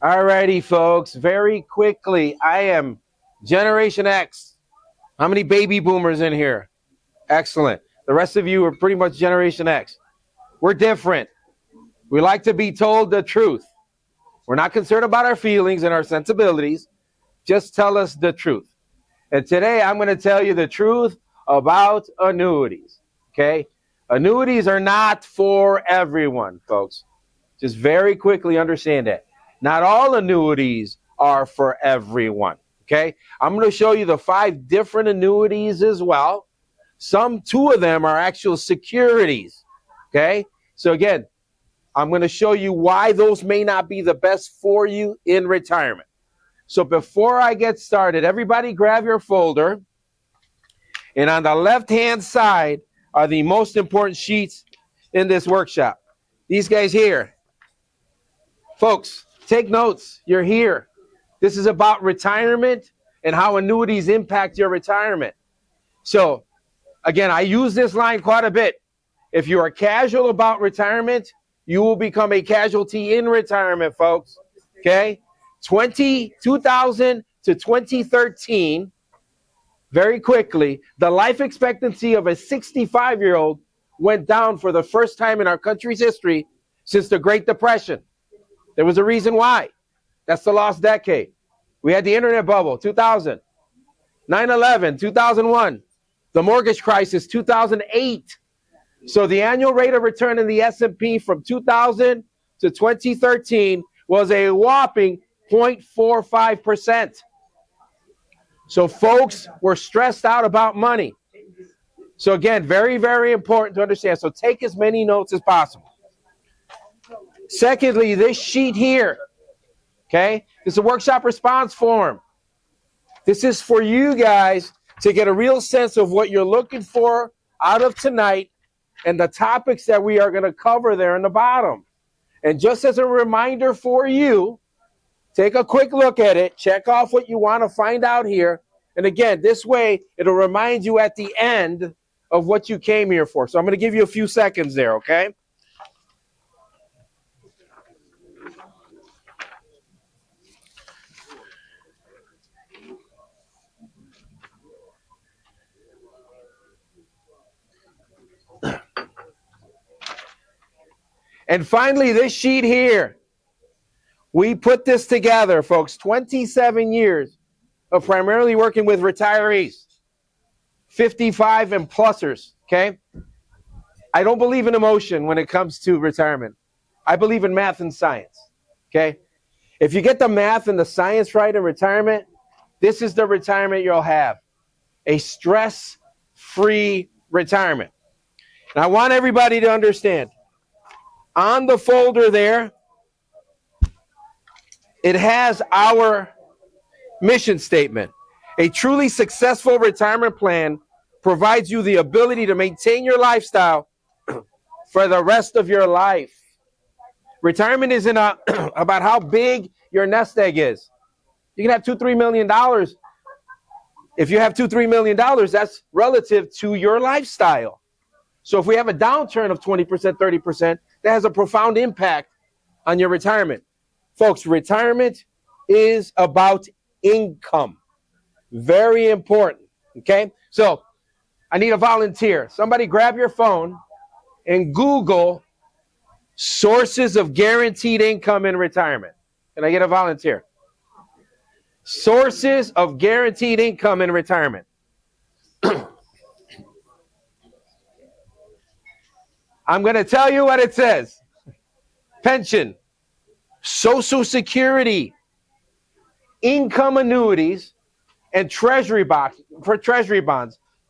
Alrighty, folks, very quickly, I am Generation X. How many baby boomers in here? Excellent. The rest of you are pretty much Generation X. We're different. We like to be told the truth. We're not concerned about our feelings and our sensibilities. Just tell us the truth. And today I'm going to tell you the truth about annuities. Okay? Annuities are not for everyone, folks. Just very quickly understand that. Not all annuities are for everyone. Okay? I'm going to show you the 5 different annuities as well. 2 of them are actual securities. Okay? So again, I'm going to show you why those may not be the best for you in retirement. So before I get started, everybody grab your folder. And on the left-hand side are the most important sheets in this workshop. These guys here. Folks, take notes. You're here. This is about retirement and how annuities impact your retirement. So, again, I use this line quite a bit. If you are casual about retirement, you will become a casualty in retirement, folks. Okay? 2000 to 2013, very quickly, the life expectancy of a 65-year-old went down for the first time in our country's history since the Great Depression. There was a reason why. That's the lost decade. We had the internet bubble, 2000. 9/11, 2001. The mortgage crisis, 2008. So the annual rate of return in the S&P from 2000 to 2013 was a whopping 0.45%. So folks were stressed out about money. So again, very, very important to understand. So take as many notes as possible. Secondly, this sheet here, okay, this is a workshop response form. This is for you guys to get a real sense of what you're looking for out of tonight and the topics that we are going to cover there in the bottom. And just as a reminder for you, take a quick look at it, check off what you want to find out here. And again, this way, it'll remind you at the end of what you came here for. So I'm going to give you a few seconds there, okay? And finally, this sheet here. We put this together, folks. 27 years of primarily working with retirees. 55 and plusers, okay? I don't believe in emotion when it comes to retirement. I believe in math and science, okay? If you get the math and the science right in retirement, this is the retirement you'll have. A stress-free retirement. And I want everybody to understand, on the folder there, it has our mission statement. A truly successful retirement plan provides you the ability to maintain your lifestyle for the rest of your life. Retirement isn't about how big your nest egg is. You can have $2-3 million. If you have $2-3 million, that's relative to your lifestyle. So if we have a downturn of 20%, 30%, that has a profound impact on your retirement. Folks, retirement is about income. Very important, okay? So I need a volunteer. Somebody grab your phone and Google sources of guaranteed income in retirement. Can I get a volunteer? Sources of guaranteed income in retirement. I'm going to tell you what it says. Pension, Social Security, income annuities, and treasury bonds,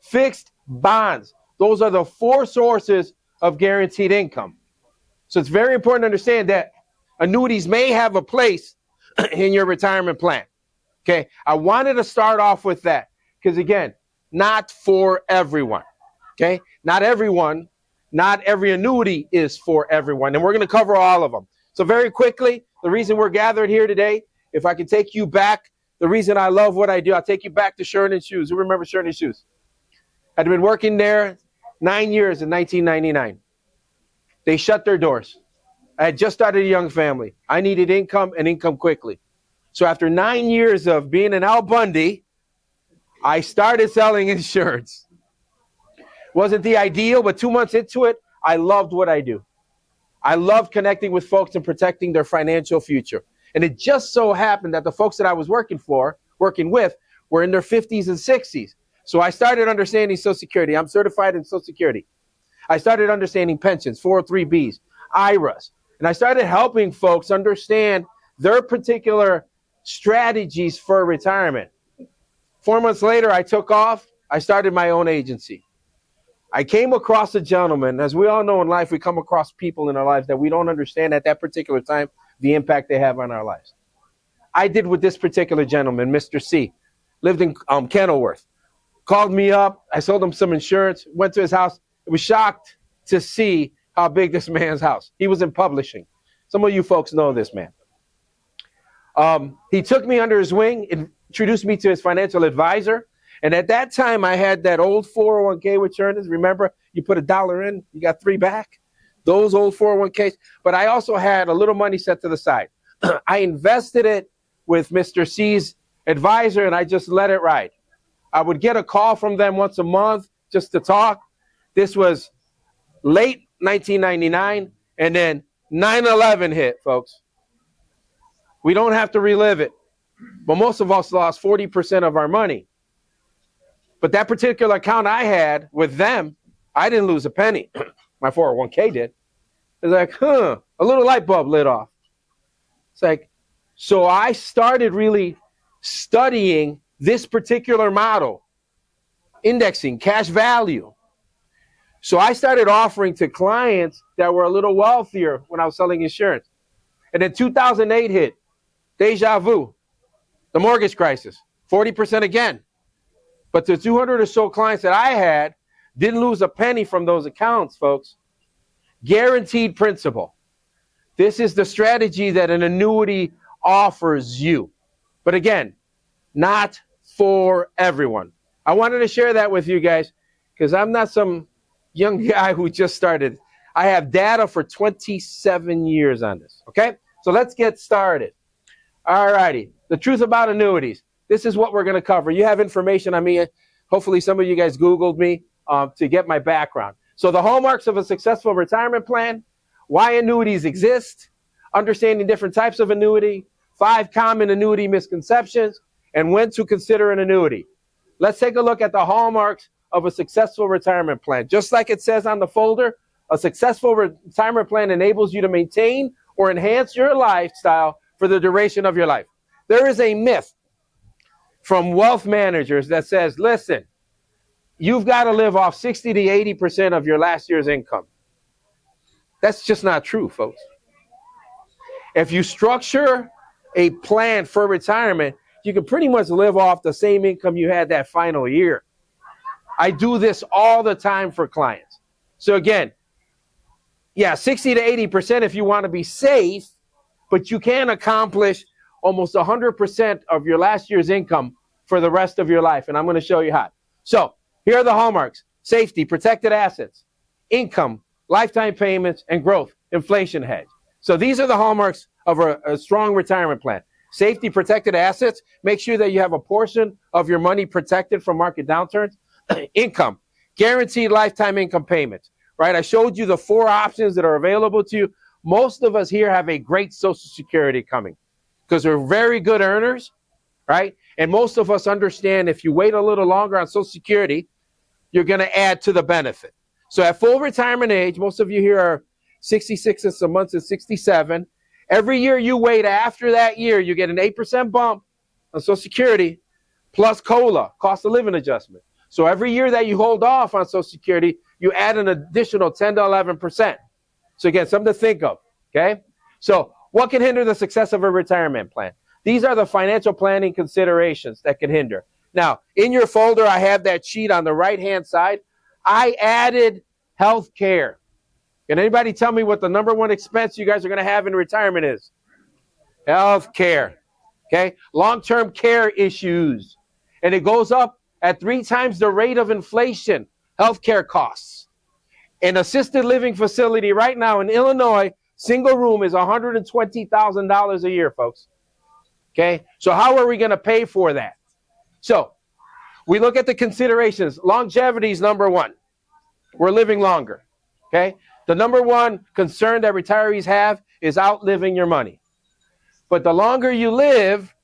fixed bonds. Those are the 4 sources of guaranteed income. So it's very important to understand that annuities may have a place in your retirement plan. Okay, I wanted to start off with that because, again, not for everyone. Okay, not everyone. Not every annuity is for everyone, and we're going to cover all of them. So very quickly, the reason we're gathered here today, if I can take you back, the reason I love what I do, I'll take you back to Shirt and Shoes. Who remembers Shirt and Shoes? I'd been working there 9 years in 1999. They shut their doors. I had just started a young family. I needed income and income quickly. So after 9 years of being an Al Bundy, I started selling insurance. Wasn't the ideal, but 2 months into it, I loved what I do. I loved connecting with folks and protecting their financial future. And it just so happened that the folks that I was working with, were in their 50s and 60s. So I started understanding Social Security. I'm certified in Social Security. I started understanding pensions, 403Bs, IRAs. And I started helping folks understand their particular strategies for retirement. 4 months later, I took off. I started my own agency. I came across a gentleman. As we all know in life, we come across people in our lives that we don't understand at that particular time the impact they have on our lives. I did with this particular gentleman, Mr. C. Lived in Kenilworth. Called me up. I sold him some insurance. Went to his house. I was shocked to see how big this man's house. He was in publishing. Some of you folks know this man. He took me under his wing, introduced me to his financial advisor. And at that time, I had that old 401k with Chernus. Remember, you put $1 in, you got 3 back. Those old 401ks. But I also had a little money set to the side. I invested it with Mr. C's advisor, and I just let it ride. I would get a call from them once a month just to talk. This was late 1999, and then 9/11 hit, folks. We don't have to relive it, but most of us lost 40% of our money. But that particular account I had with them, I didn't lose a penny. My 401k did. It's like, a little light bulb lit off. It's like, so I started really studying this particular model, indexing, cash value. So I started offering to clients that were a little wealthier when I was selling insurance. And then 2008 hit, deja vu, the mortgage crisis, 40% again. But the 200 or so clients that I had didn't lose a penny from those accounts, folks. Guaranteed principal. This is the strategy that an annuity offers you. But again, not for everyone. I wanted to share that with you guys because I'm not some young guy who just started. I have data for 27 years on this, okay? So let's get started. All righty. The truth about annuities. This is what we're going to cover. You have information on me. Hopefully some of you guys Googled me to get my background. So the hallmarks of a successful retirement plan, why annuities exist, understanding different types of annuity, 5 common annuity misconceptions, and when to consider an annuity. Let's take a look at the hallmarks of a successful retirement plan. Just like it says on the folder, a successful retirement plan enables you to maintain or enhance your lifestyle for the duration of your life. There is a myth from wealth managers that says, listen, you've got to live off 60 to 80% of your last year's income. That's just not true, folks. If you structure a plan for retirement, you can pretty much live off the same income you had that final year. I do this all the time for clients. So again, 60 to 80% if you want to be safe, but you can accomplish almost 100% of your last year's income for the rest of your life. And I'm going to show you how. So here are the hallmarks: safety, protected assets, income, lifetime payments, and growth, inflation hedge. So these are the hallmarks of a strong retirement plan. Safety, protected assets. Make sure that you have a portion of your money protected from market downturns. Income, guaranteed lifetime income payments, right? I showed you the 4 options that are available to you. Most of us here have a great Social Security coming because we're very good earners, right? And most of us understand if you wait a little longer on Social Security, you're going to add to the benefit. So at full retirement age, most of you here are 66 and some months at 67. Every year you wait after that year, you get an 8% bump on Social Security plus COLA, cost of living adjustment. So every year that you hold off on Social Security, you add an additional 10 to 11%. So again, something to think of, okay? So what can hinder the success of a retirement plan? These are the financial planning considerations that can hinder. Now, in your folder, I have that sheet on the right-hand side. I added health care. Can anybody tell me what the number 1 expense you guys are going to have in retirement is? Health care, okay? Long-term care issues. And it goes up at 3 times the rate of inflation, healthcare costs. An assisted living facility right now in Illinois Single room is $120,000 a year, folks. Okay, so how are we going to pay for that? So we look at the considerations. Longevity is number one. We're living longer. Okay, the number one concern that retirees have is outliving your money. But the longer you live,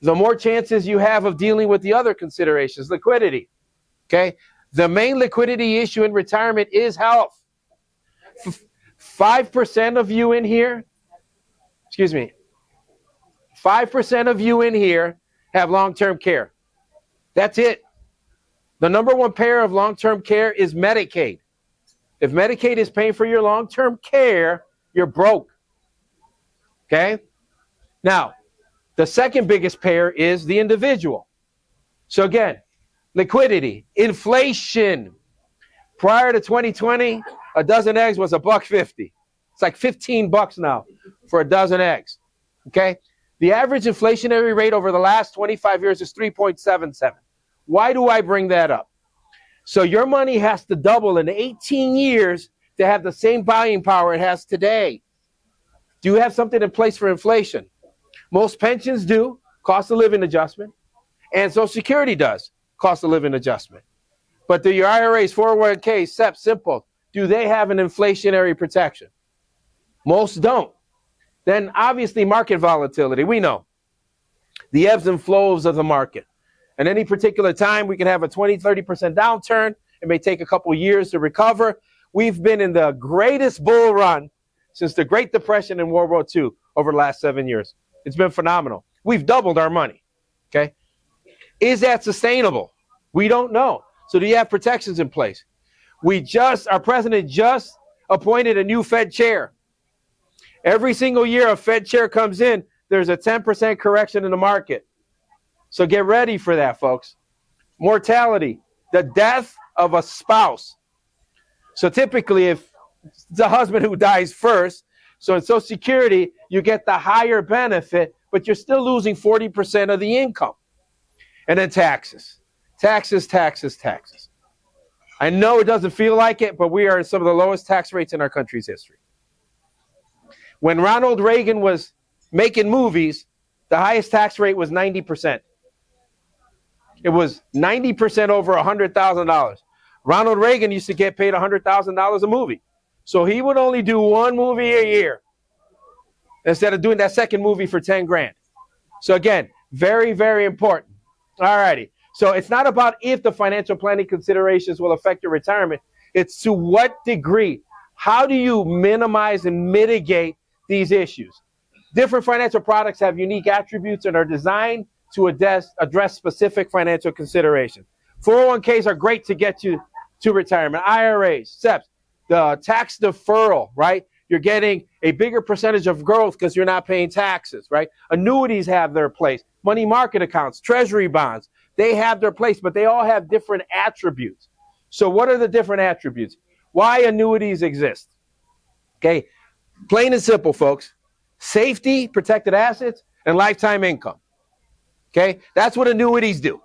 the more chances you have of dealing with the other considerations, liquidity. Okay, the main liquidity issue in retirement is health. 5% of you in here, 5% of you in here have long-term care. That's it. The number one payer of long-term care is Medicaid. If Medicaid is paying for your long-term care, you're broke. Okay? Now, the second biggest payer is the individual. So again, liquidity, inflation. Prior to 2020, a dozen eggs was $1.50. It's like $15 now for a dozen eggs. Okay? The average inflationary rate over the last 25 years is 3.77. Why do I bring that up? So your money has to double in 18 years to have the same buying power it has today. Do you have something in place for inflation? Most pensions do, cost of living adjustment, and Social Security does, cost of living adjustment. But do your IRAs, 401ks, SEP, simple, do they have an inflationary protection? Most don't. Then obviously market volatility, we know. The ebbs and flows of the market. At any particular time, we can have a 20, 30% downturn. It may take a couple years to recover. We've been in the greatest bull run since the Great Depression and World War II over the last 7 years. It's been phenomenal. We've doubled our money, okay? Is that sustainable? We don't know. So do you have protections in place? Our president just appointed a new Fed chair. Every single year a Fed chair comes in, there's a 10% correction in the market. So get ready for that, folks. Mortality, the death of a spouse. So typically if it's the husband who dies first, so in Social Security, you get the higher benefit, but you're still losing 40% of the income. And then taxes. Taxes. I know it doesn't feel like it, but we are at some of the lowest tax rates in our country's history. When Ronald Reagan was making movies, the highest tax rate was 90%. It was 90% over $100,000. Ronald Reagan used to get paid $100,000 a movie. So he would only do one movie a year instead of doing that second movie for 10 grand. So again, very, very important. All righty. So it's not about if the financial planning considerations will affect your retirement. It's to what degree. How do you minimize and mitigate these issues? Different financial products have unique attributes and are designed to address specific financial considerations. 401ks are great to get you to retirement. IRAs, SEPs, the tax deferral, right? You're getting a bigger percentage of growth because you're not paying taxes, right? Annuities have their place. Money market accounts, treasury bonds, they have their place, but they all have different attributes. So what are the different attributes? Why annuities exist? Okay, plain and simple, folks. Safety, protected assets, and lifetime income. Okay, that's what annuities do.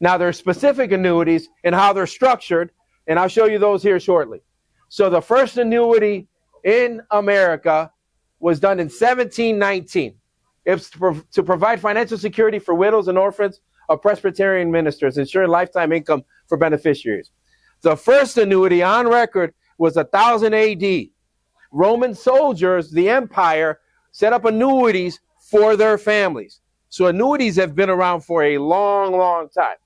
Now, there are specific annuities and how they're structured, and I'll show you those here shortly. So the first annuity in America was done in 1719. It's to provide financial security for widows and orphans of Presbyterian ministers, ensuring lifetime income for beneficiaries. The first annuity on record was 1000 AD. Roman soldiers, the empire, set up annuities for their families. So annuities have been around for a long, long time.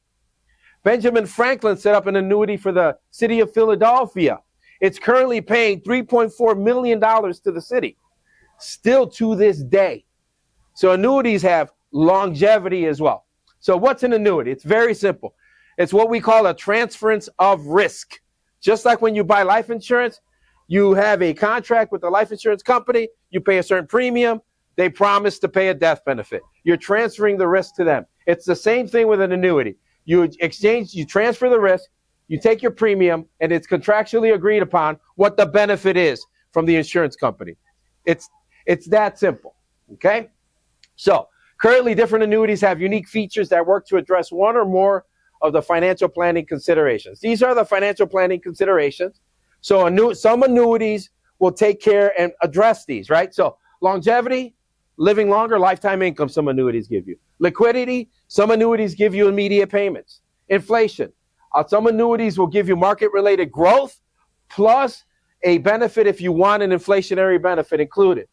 Benjamin Franklin set up an annuity for the city of Philadelphia. It's currently paying $3.4 million to the city, still to this day. So annuities have longevity as well. So what's an annuity? It's very simple. It's what we call a transference of risk. Just like when you buy life insurance, you have a contract with the life insurance company, you pay a certain premium, they promise to pay a death benefit. You're transferring the risk to them. It's the same thing with an annuity. You transfer the risk, you take your premium, and it's contractually agreed upon what the benefit is from the insurance company. It's that simple, okay? So currently, different annuities have unique features that work to address one or more of the financial planning considerations. These are the financial planning considerations. So some annuities will take care and address these, right? So longevity, living longer, lifetime income, some annuities give you. Liquidity, some annuities give you immediate payments. Inflation, some annuities will give you market-related growth plus a benefit if you want an inflationary benefit included.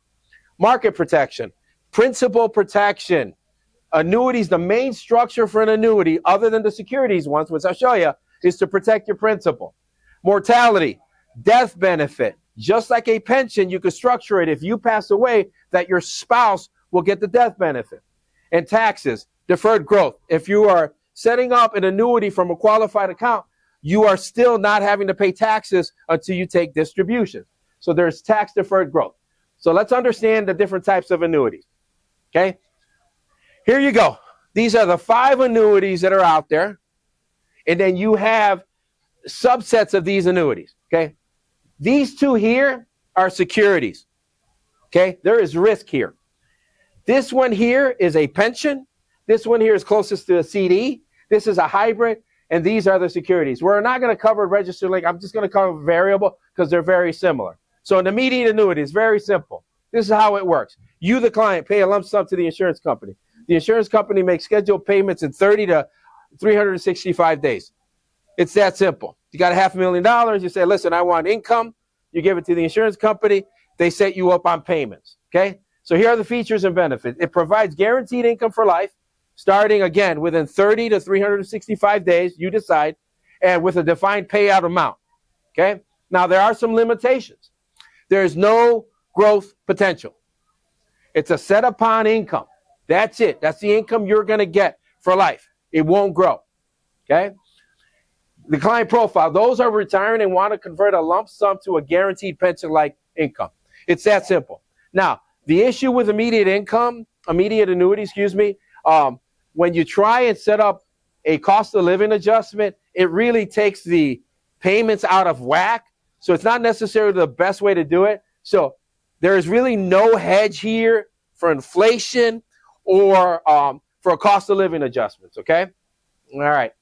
Market protection, principal protection. Annuities, the main structure for an annuity, other than the securities ones, which I'll show you, is to protect your principal. Mortality, death benefit. Just like a pension, you could structure it if you pass away that your spouse will get the death benefit. And taxes, deferred growth. If you are setting up an annuity from a qualified account, you are still not having to pay taxes until you take distributions. So there's tax deferred growth. So let's understand the different types of annuities. Okay? Here you go. These are the 5 annuities that are out there. And then you have subsets of these annuities. Okay? These 2 here are securities. Okay? There is risk here. This one here is a pension. This one here is closest to a CD. This is a hybrid. And these are the securities. We're not going to cover registered link. I'm just going to cover variable because they're very similar. So an immediate annuity is very simple. This is how it works. You, the client, pay a lump sum to the insurance company. The insurance company makes scheduled payments in 30 to 365 days. It's that simple. You got $500,000. You say, listen, I want income. You give it to the insurance company. They set you up on payments. Okay? So here are the features and benefits. It provides guaranteed income for life, starting, again, within 30 to 365 days, you decide, and with a defined payout amount. Okay? Now, there are some limitations. There is no growth potential. It's a set upon income. That's it. That's the income you're going to get for life. It won't grow. Okay? The client profile, those are retiring and want to convert a lump sum to a guaranteed pension-like income. It's that simple. Now, the issue with immediate annuity, when you try and set up a cost of living adjustment, it really takes the payments out of whack. So it's not necessarily the best way to do it. So there is really no hedge here for inflation or for cost of living adjustments, okay? All right.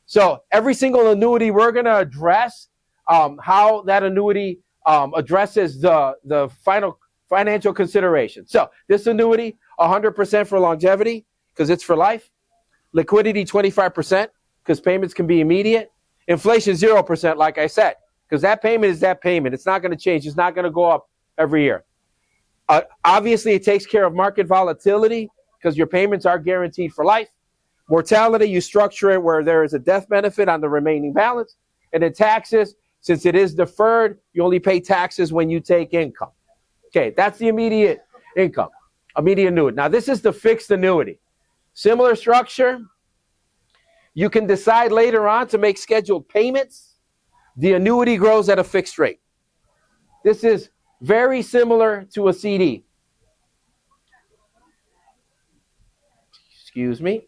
So every single annuity, we're going to address how that annuity addresses the final financial consideration. So this annuity, 100% for longevity because it's for life. Liquidity, 25% because payments can be immediate. Inflation, 0%, like I said, because that payment is that payment. It's not going to change. It's not going to go up every year. Obviously, it takes care of market volatility because your payments are guaranteed for life. Mortality, you structure it where there is a death benefit on the remaining balance. And then taxes, since it is deferred, you only pay taxes when you take income. Okay, that's the immediate income, immediate annuity. Now, this is the fixed annuity. Similar structure. You can decide later on to make scheduled payments. The annuity grows at a fixed rate. This is very similar to a CD. Excuse me.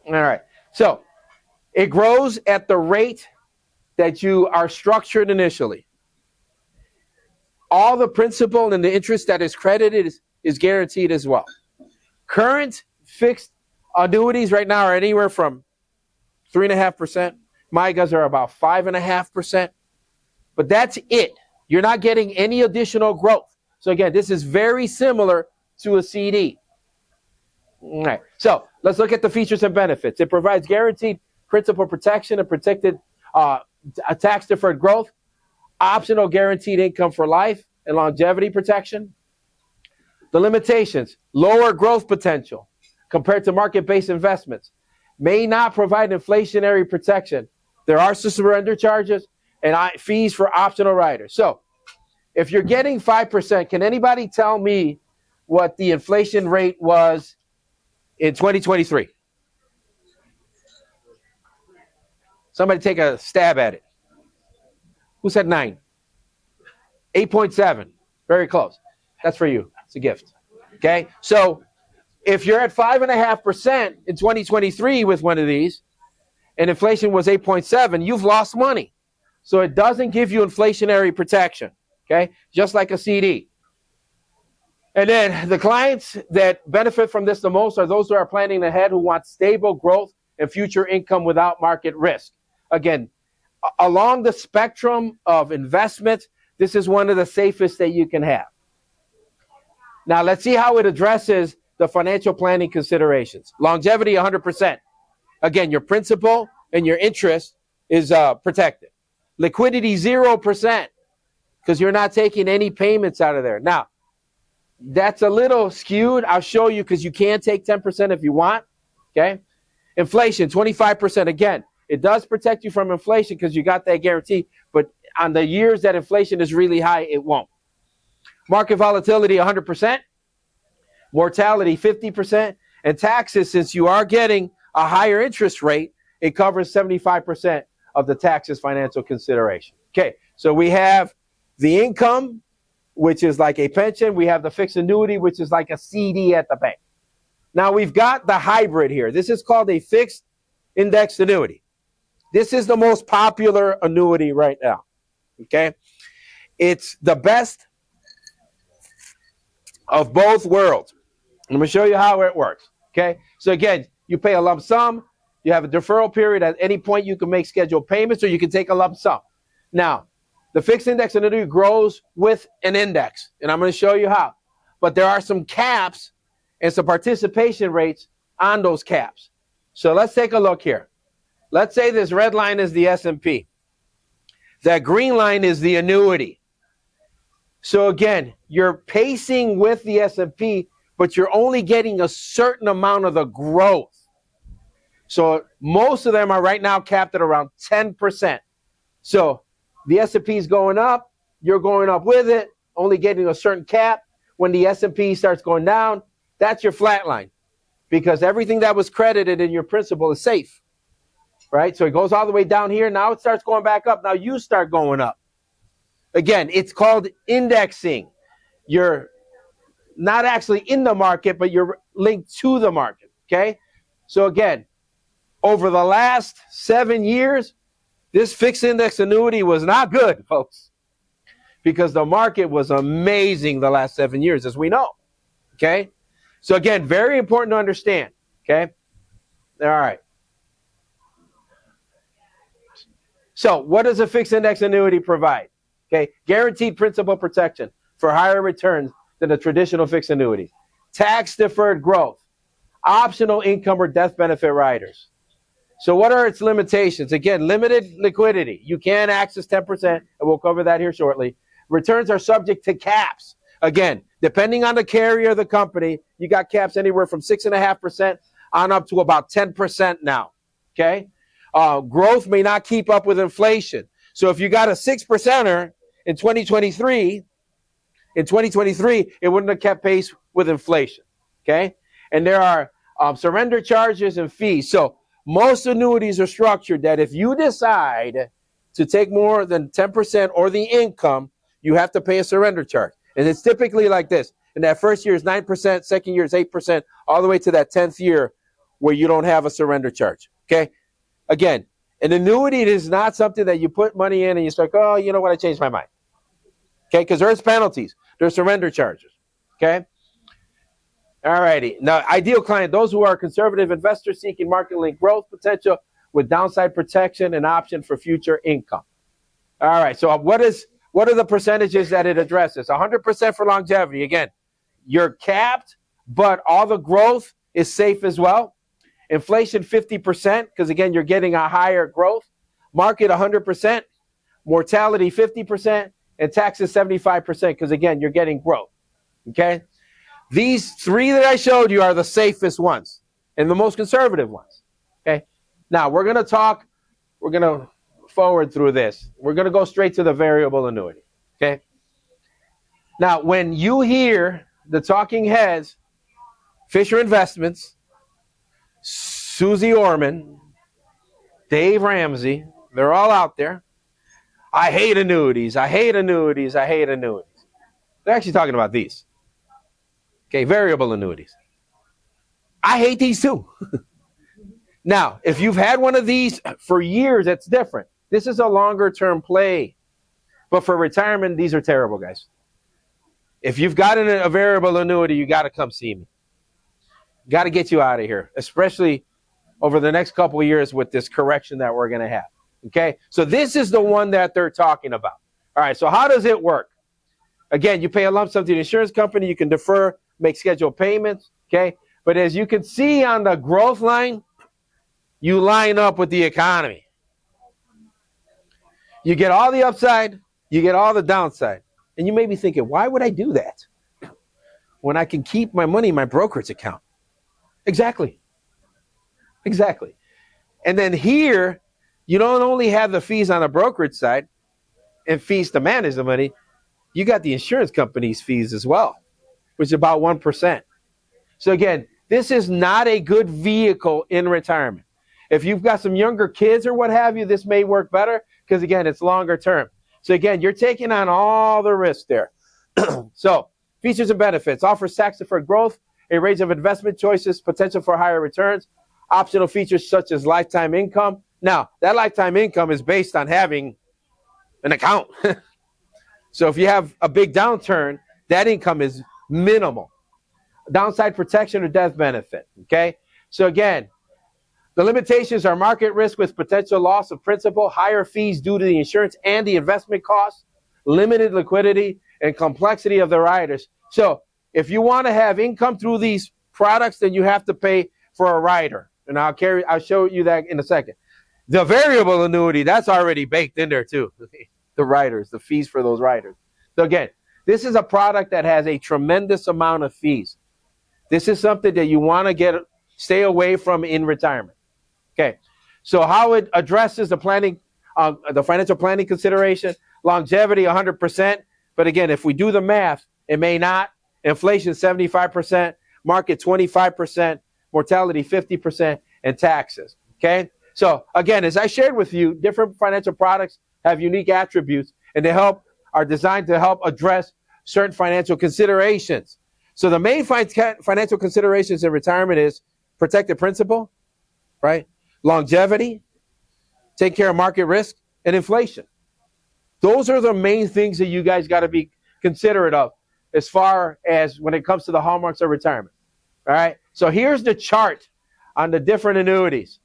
All right. So it grows at the rate that you are structured initially. All the principal and the interest that is credited is guaranteed as well. Current fixed annuities right now are anywhere from 3.5%. MIGAs are about 5.5%. But that's it. You're not getting any additional growth. So again, this is very similar to a CD. All right. So let's look at the features and benefits. It provides guaranteed principal protection and protected tax-deferred growth, optional guaranteed income for life and longevity protection. The limitations, lower growth potential compared to market-based investments, may not provide inflationary protection. There are some surrender charges and fees for optional riders. So if you're getting 5%, can anybody tell me what the inflation rate was in 2023? Somebody take a stab at it. Who said 9? 8.7. Very close. That's for you. It's a gift. Okay? So if you're at 5.5% in 2023 with one of these, and inflation was 8.7, you've lost money. So it doesn't give you inflationary protection. Okay? Just like a CD. And then the clients that benefit from this the most are those who are planning ahead, who want stable growth and future income without market risk. Again, along the spectrum of investments, this is one of the safest that you can have. Now, let's see how it addresses the financial planning considerations. Longevity, 100%. Again, your principal and your interest is protected. Liquidity, 0%, because you're not taking any payments out of there. Now, that's a little skewed. I'll show you, because you can take 10% if you want. Okay. Inflation, 25%. Again, it does protect you from inflation because you got that guarantee, but on the years that inflation is really high, it won't. Market volatility, 100%. Mortality, 50%. And taxes, since you are getting a higher interest rate, it covers 75% of the taxes financial consideration. Okay, so we have the income, which is like a pension. We have the fixed annuity, which is like a CD at the bank. Now we've got the hybrid here. This is called a fixed index annuity. This is the most popular annuity right now. Okay, it's the best of both worlds. I'm going to show you how it works. Okay, so again, you pay a lump sum. You have a deferral period. At any point, you can make scheduled payments, or you can take a lump sum. Now, the fixed index annuity grows with an index, and I'm going to show you how. But there are some caps and some participation rates on those caps. So let's take a look here. Let's say this red line is the S&P. That green line is the annuity. So again, you're pacing with the S&P, but you're only getting a certain amount of the growth. So most of them are right now capped at around 10%. So the S&P is going up, you're going up with it, only getting a certain cap. When the S&P starts going down, that's your flat line, because everything that was credited in your principal is safe, right? So it goes all the way down here. Now it starts going back up. Now you start going up. Again, it's called indexing. You're not actually in the market, but you're linked to the market, okay? So again, over the last 7 years, this fixed index annuity was not good, folks, because the market was amazing the last 7 years, as we know, okay? So again, very important to understand, okay? All right. So what does a fixed index annuity provide? Okay, guaranteed principal protection for higher returns than a traditional fixed annuity. Tax-deferred growth, optional income or death benefit riders. So what are its limitations? Again, limited liquidity. You can access 10%, and we'll cover that here shortly. Returns are subject to caps. Again, depending on the carrier of the company, you got caps anywhere from 6.5% on up to about 10% now, okay? Growth may not keep up with inflation. So if you got a 6%er in 2023, it wouldn't have kept pace with inflation, okay? And there are surrender charges and fees. So most annuities are structured that if you decide to take more than 10% or the income, you have to pay a surrender charge. And it's typically like this. And that first year is 9%, second year is 8%, all the way to that 10th year where you don't have a surrender charge, okay? Again, an annuity is not something that you put money in and you start, oh, you know what, I changed my mind. Okay, because there's penalties. There's surrender charges. Okay? All righty. Now, ideal client, those who are conservative investors seeking market-linked growth potential with downside protection and option for future income. All right, so what are the percentages that it addresses? 100% for longevity. Again, you're capped, but all the growth is safe as well. Inflation 50%, because again, you're getting a higher growth. Market 100%, mortality 50%, and taxes 75%, because again, you're getting growth. Okay? These three that I showed you are the safest ones and the most conservative ones. Okay? Now, we're going to forward through this. We're going to go straight to the variable annuity. Okay? Now, when you hear the talking heads, Fisher Investments, Susie Orman, Dave Ramsey, they're all out there. I hate annuities. I hate annuities. I hate annuities. They're actually talking about these. Okay, variable annuities. I hate these too. Now, if you've had one of these for years, that's different. This is a longer term play. But for retirement, these are terrible, guys. If you've got a variable annuity, you got to come see me. Got to get you out of here, especially over the next couple of years with this correction that we're going to have. Okay, so this is the one that they're talking about. All right, so how does it work? Again, you pay a lump sum to the insurance company. You can defer, make scheduled payments. Okay, but as you can see on the growth line, you line up with the economy. You get all the upside, you get all the downside. And you may be thinking, why would I do that when I can keep my money in my brokerage account? Exactly. And then here, you don't only have the fees on the brokerage side and fees to manage the money, you got the insurance company's fees as well, which is about 1%. So again, this is not a good vehicle in retirement. If you've got some younger kids or what have you, this may work better because, again, it's longer term. So, again, you're taking on all the risk there. So, features and benefits. Offers tax-deferred growth, a range of investment choices, potential for higher returns, optional features such as lifetime income. Now, that lifetime income is based on having an account. So, if you have a big downturn, that income is minimal. Downside protection or death benefit, okay? So, again, the limitations are market risk with potential loss of principal, higher fees due to the insurance and the investment costs, limited liquidity, and complexity of the riders. So if you want to have income through these products, then you have to pay for a rider. And I'll show you that in a second. The variable annuity, that's already baked in there too. The riders, the fees for those riders. So again, this is a product that has a tremendous amount of fees. This is something that you want to stay away from in retirement. Okay, so how it addresses the planning, the financial planning consideration, longevity 100%. But again, if we do the math, it may not. Inflation 75%, market 25%, mortality 50%, and taxes. Okay, so again, as I shared with you, different financial products have unique attributes, and they are designed to help address certain financial considerations. So the main financial considerations in retirement is protected principal, right? Longevity, take care of market risk, and inflation. Those are the main things that you guys got to be considerate of as far as when it comes to the hallmarks of retirement. All right. So here's the chart on the different annuities.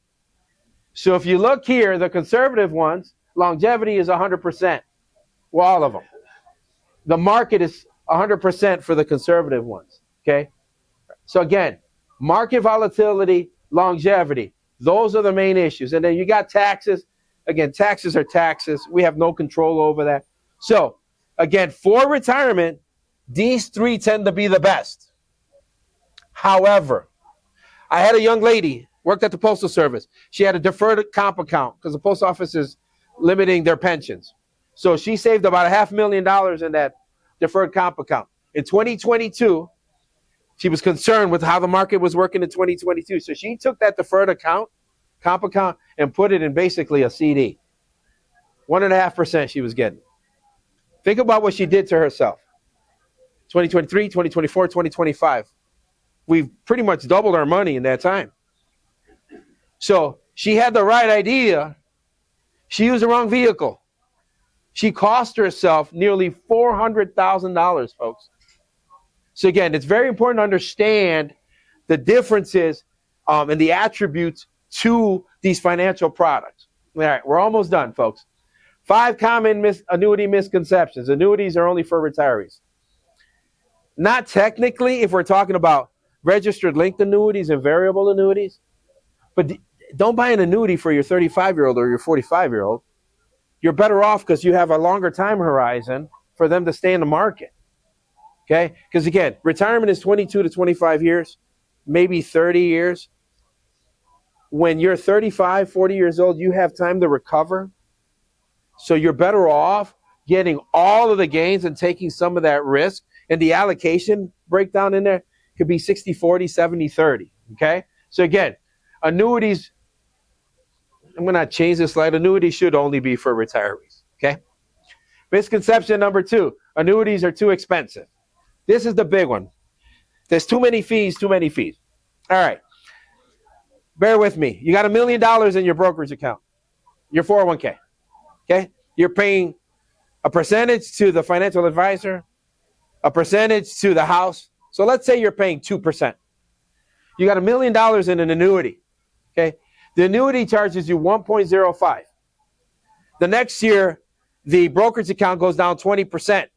So if you look here, the conservative ones, longevity is 100%. Well, all of them. The market is 100% for the conservative ones. Okay. So again, market volatility, longevity. Those are the main issues. And then you got taxes. Again, taxes are taxes. We have no control over that. So, again, for retirement, these three tend to be the best. However, I had a young lady, worked at the Postal Service. She had a deferred comp account because the post office is limiting their pensions. So she saved about $500,000 in that deferred comp account. In 2022, she was concerned with how the market was working in 2022. So she took that deferred comp account, and put it in basically a CD. 1.5% she was getting. Think about what she did to herself. 2023, 2024, 2025. We've pretty much doubled our money in that time. So she had the right idea. She used the wrong vehicle. She cost herself nearly $400,000, folks. So again, it's very important to understand the differences and the attributes to these financial products. All right, we're almost done, folks. 5 common annuity misconceptions. Annuities are only for retirees. Not technically if we're talking about registered linked annuities and variable annuities, but don't buy an annuity for your 35-year-old or your 45-year-old. You're better off because you have a longer time horizon for them to stay in the market. Okay? Because again, retirement is 22 to 25 years, maybe 30 years. When you're 35, 40 years old, you have time to recover. So you're better off getting all of the gains and taking some of that risk. And the allocation breakdown in there could be 60, 40, 70, 30. Okay? So again, annuities, I'm going to change this slide. Annuities should only be for retirees. Okay? Misconception number 2, annuities are too expensive. This is the big one. There's too many fees, too many fees. All right. Bear with me. You got $1 million in your brokerage account, your 401k. Okay? You're paying a percentage to the financial advisor, a percentage to the house. So let's say you're paying 2%. You got $1 million in an annuity. Okay? The annuity charges you 1.05. The next year, the brokerage account goes down 20%.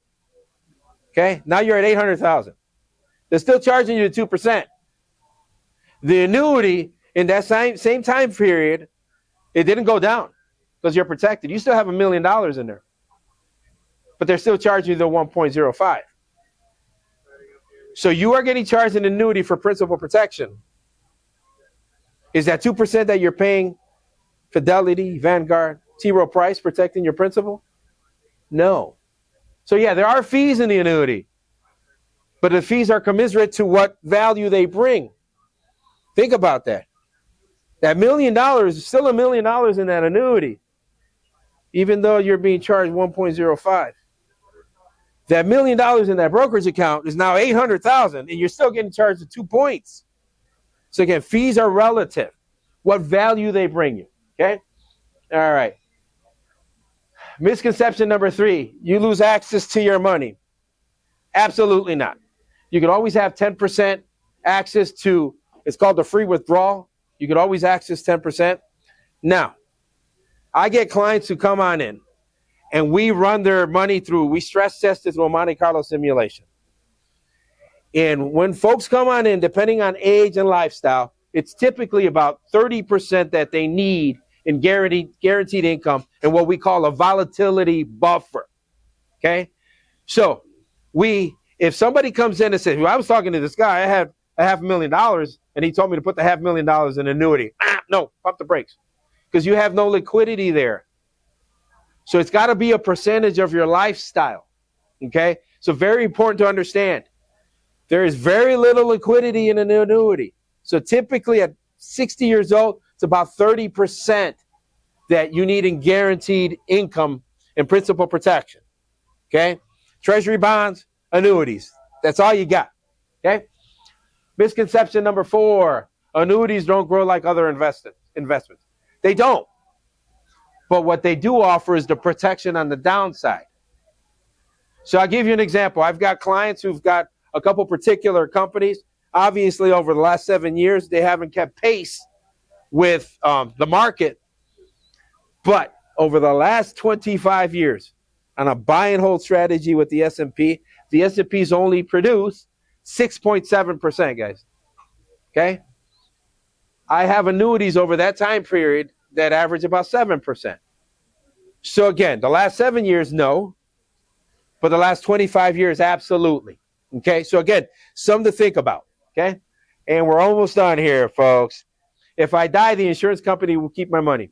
Okay, now you're at 800,000. They're still charging you 2%. The annuity in that same time period, it didn't go down because you're protected. You still have $1 million in there, but they're still charging you the 1.05. So you are getting charged an annuity for principal protection. Is that 2% that you're paying Fidelity, Vanguard, T. Rowe Price protecting your principal? No. So yeah, there are fees in the annuity, but the fees are commensurate to what value they bring. Think about that. That $1 million is still $1 million in that annuity, even though you're being charged 1.05. That $1 million in that brokerage account is now 800,000, and you're still getting charged at 2 points. So again, fees are relative. What value they bring you. Okay? All right. Misconception number 3, you lose access to your money. Absolutely not. You can always have 10% access to, it's called the free withdrawal. You can always access 10%. Now, I get clients who come on in, and we run their money through, we stress test it through a Monte Carlo simulation. And when folks come on in, depending on age and lifestyle, it's typically about 30% that they need in guaranteed income and what we call a volatility buffer. Okay? So if somebody comes in and says, well, I was talking to this guy, I had $500,000, and he told me to put the $500,000 in annuity. No, pump the brakes. Because you have no liquidity there. So it's got to be a percentage of your lifestyle. Okay? So very important to understand. There is very little liquidity in an annuity. So typically at 60 years old, it's about 30% that you need in guaranteed income and principal protection. Okay? Treasury bonds, annuities. That's all you got. Okay? Misconception number 4, annuities don't grow like other investments. They don't. But what they do offer is the protection on the downside. So I'll give you an example. I've got clients who've got a couple particular companies. Obviously, over the last 7 years, they haven't kept pace with the market. But over the last 25 years, on a buy and hold strategy with the S&P's only produced 6.7%, guys. Okay? I have annuities over that time period that average about 7%. So again, the last 7 years, no. But the last 25 years, absolutely. Okay? So again, something to think about. Okay? And we're almost done here, folks. If I die, the insurance company will keep my money.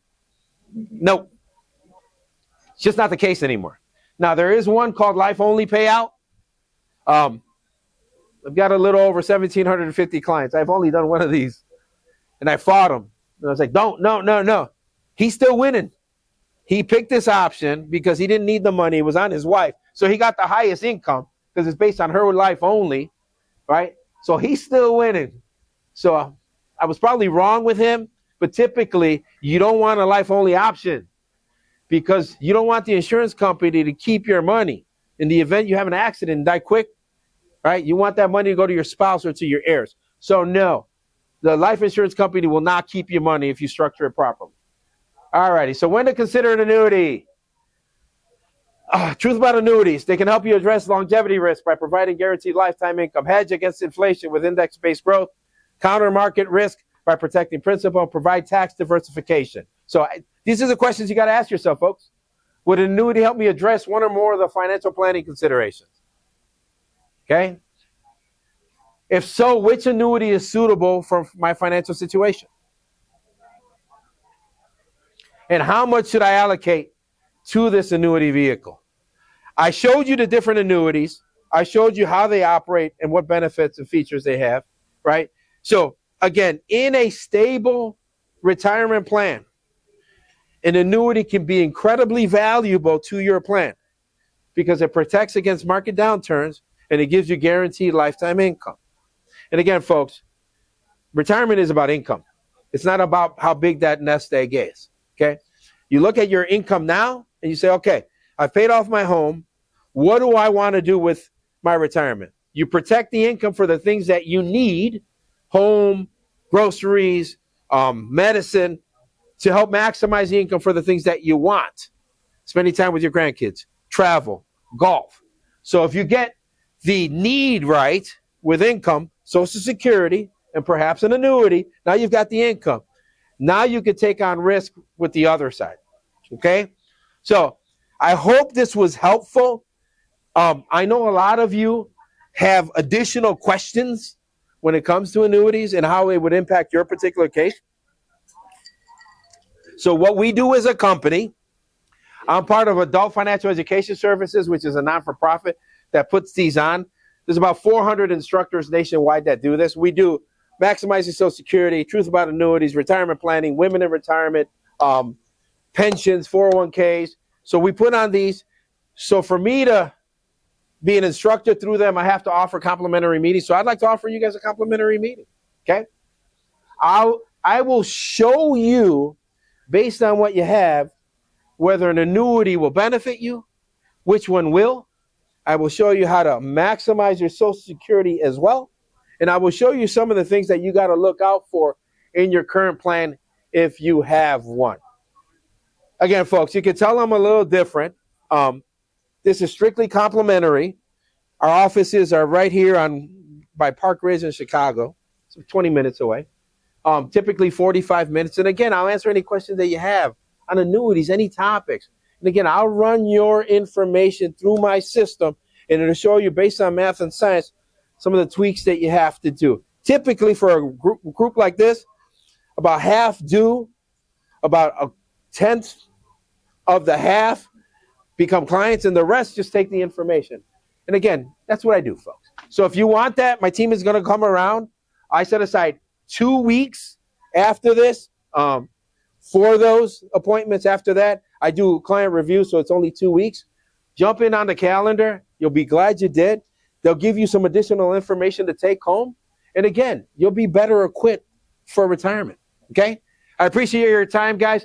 Nope. It's just not the case anymore. Now, there is one called Life Only Payout. I've got a little over 1,750 clients. I've only done one of these. And I fought him. And I was like, no. He's still winning. He picked this option because he didn't need the money. It was on his wife. So he got the highest income because it's based on her life only, right? So he's still winning. So I was probably wrong with him, but typically you don't want a life-only option because you don't want the insurance company to keep your money. In the event you have an accident and die quick, right? You want that money to go to your spouse or to your heirs. So no, the life insurance company will not keep your money if you structure it properly. All righty, so when to consider an annuity? Truth about annuities, they can help you address longevity risk by providing guaranteed lifetime income, hedge against inflation with index-based growth, counter market risk by protecting principal, and provide tax diversification. So these are the questions you got to ask yourself, folks. Would an annuity help me address one or more of the financial planning considerations? Okay? If so, which annuity is suitable for my financial situation? And how much should I allocate to this annuity vehicle? I showed you the different annuities. I showed you how they operate and what benefits and features they have, right? So again, in a stable retirement plan, an annuity can be incredibly valuable to your plan because it protects against market downturns and it gives you guaranteed lifetime income. And again, folks, retirement is about income. It's not about how big that nest egg is, okay? You look at your income now and you say, okay, I've paid off my home. What do I want to do with my retirement? You protect the income for the things that you need, home, groceries, medicine, to help maximize the income for the things that you want. spending time with your grandkids, travel, golf. So if you get the need right with income, Social Security, and perhaps an annuity, now you've got the income. Now you can take on risk with the other side. Okay? So I hope this was helpful. I know a lot of you have additional questions when it comes to annuities and how it would impact your particular case. So what we do as a company, I'm part of Adult Financial Education Services, which is a non-for-profit that puts these on. There's about 400 instructors nationwide that do this. We do maximizing Social Security, truth about annuities, retirement planning, women in retirement, pensions, 401ks. So we put on these. So for me to be an instructor through them, I have to offer complimentary meetings. So I'd like to offer you guys a complimentary meeting. Okay? I will show you, based on what you have, whether an annuity will benefit you, which one will. I will show you how to maximize your Social Security as well. And I will show you some of the things that you got to look out for in your current plan if you have one. Again, folks, you can tell I'm a little different. This is strictly complimentary. Our offices are right here by Park Ridge in Chicago. It's 20 minutes away. Typically 45 minutes. And again, I'll answer any questions that you have on annuities, any topics. And again, I'll run your information through my system, and it'll show you, based on math and science, some of the tweaks that you have to do. Typically for a group like this, about half do, about a tenth of the half become clients, and the rest just take the information. And again, that's what I do, folks. So if you want that, my team is going to come around. I set aside 2 weeks after this for those appointments. After that, I do client review, so it's only 2 weeks. Jump in on the calendar. You'll be glad you did. They'll give you some additional information to take home. And again, you'll be better equipped for retirement. Okay? I appreciate your time, guys.